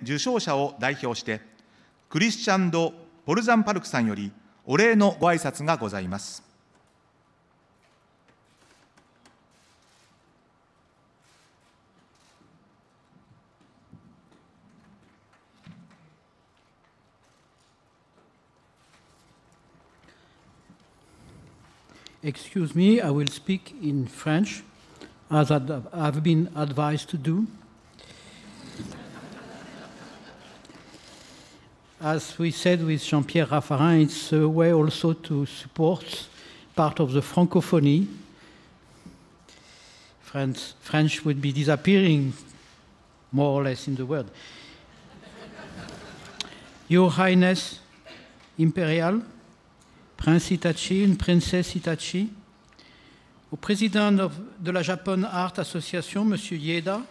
受賞者を代表して、クリスチャンド・ボルザンパルクさんよりお礼のご挨拶がございます。Excuse me, I will speak in French, as I've been advised to do. As we said with Jean-Pierre Raffarin, it's a way also to support part of the francophonie. French would be disappearing, more or less, in the world. Your Highness Imperial, Prince Hitachi, une princesse Hitachi, au président de la Japan Art Association, M. Ieda,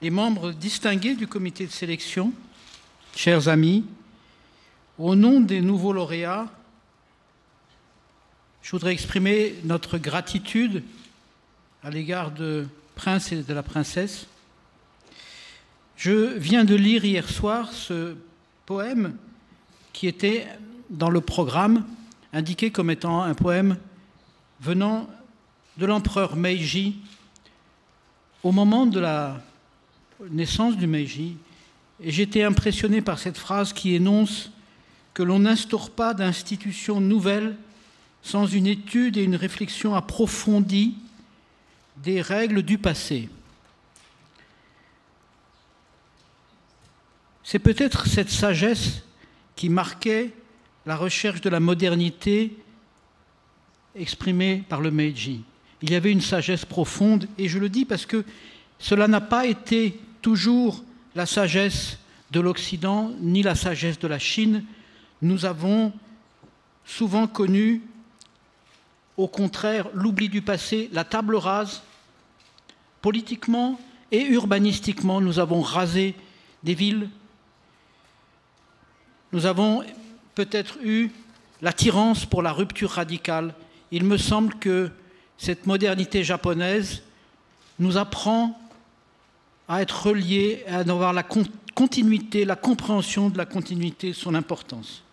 les membres distingués du comité de sélection, chers amis, au nom des nouveaux lauréats, je voudrais exprimer notre gratitude à l'égard du prince et de la princesse. Je viens de lire hier soir ce poème qui était dans le programme, indiqué comme étant un poème venant de l'empereur Meiji au moment de la naissance du Meiji. Et j'étais impressionné par cette phrase qui énonce que l'on n'instaure pas d'institutions nouvelles sans une étude et une réflexion approfondie des règles du passé. C'est peut-être cette sagesse qui marquait la recherche de la modernité exprimée par le Meiji. Il y avait une sagesse profonde, et je le dis parce que cela n'a pas été toujours la sagesse de l'Occident, ni la sagesse de la Chine. Nous avons souvent connu, au contraire, l'oubli du passé, la table rase. Politiquement et urbanistiquement, nous avons rasé des villes. Nous avons peut-être eu l'attirance pour la rupture radicale. Il me semble que cette modernité japonaise nous apprend à être reliés, à avoir la continuité, la compréhension de la continuité, son importance.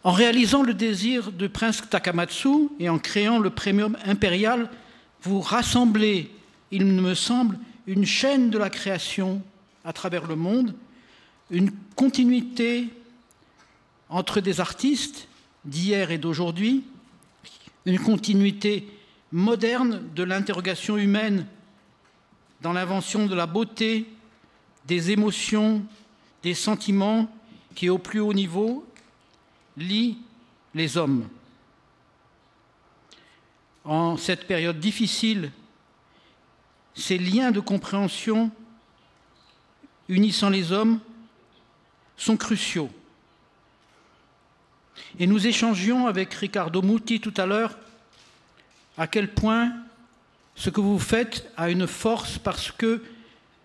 En réalisant le désir du prince Takamatsu et en créant le premium impérial, vous rassemblez, il me semble, une chaîne de la création à travers le monde, une continuité entre des artistes d'hier et d'aujourd'hui, une continuité moderne de l'interrogation humaine dans l'invention de la beauté, des émotions, des sentiments qui, au plus haut niveau, lient les hommes. En cette période difficile, ces liens de compréhension unissant les hommes sont cruciaux. Et nous échangions avec Riccardo Muti tout à l'heure à quel point ce que vous faites a une force parce que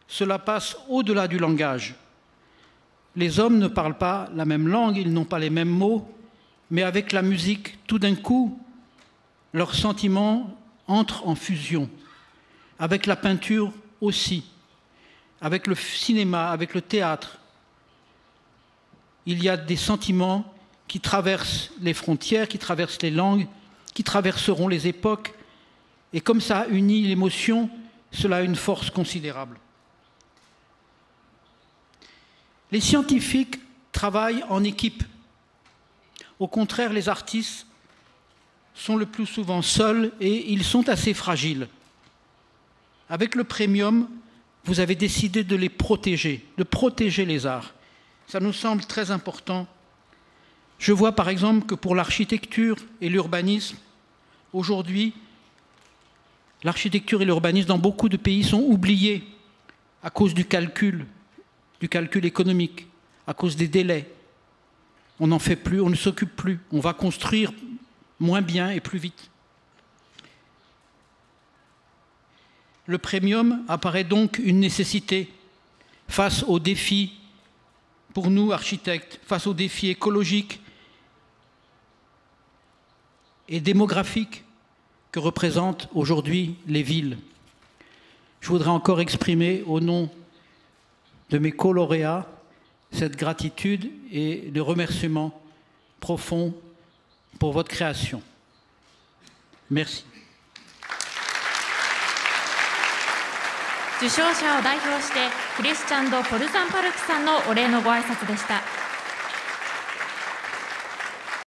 cela passe au-delà du langage. Les hommes ne parlent pas la même langue, ils n'ont pas les mêmes mots, mais avec la musique, tout d'un coup, leurs sentiments entrent en fusion. Avec la peinture aussi, avec le cinéma, avec le théâtre. Il y a des sentiments qui traversent les frontières, qui traversent les langues, qui traverseront les époques. Et comme ça unit l'émotion, cela a une force considérable. Les scientifiques travaillent en équipe. Au contraire, les artistes sont le plus souvent seuls et ils sont assez fragiles. Avec le premium, vous avez décidé de les protéger, de protéger les arts. Ça nous semble très important. Je vois par exemple que pour l'architecture et l'urbanisme, aujourd'hui, l'architecture et l'urbanisme dans beaucoup de pays sont oubliés à cause du calcul économique, à cause des délais. On n'en fait plus, on ne s'occupe plus. On va construire moins bien et plus vite. Le premium apparaît donc une nécessité face aux défis, pour nous architectes, face aux défis écologiques et démographiques que représentent aujourd'hui les villes. Je voudrais encore exprimer au nom de mes co-lauréats cette gratitude et le remerciement profond pour votre création. Merci. 受賞者を代表してクリスチャン・ド・ポルザンパルクさんのお礼のご挨拶でした。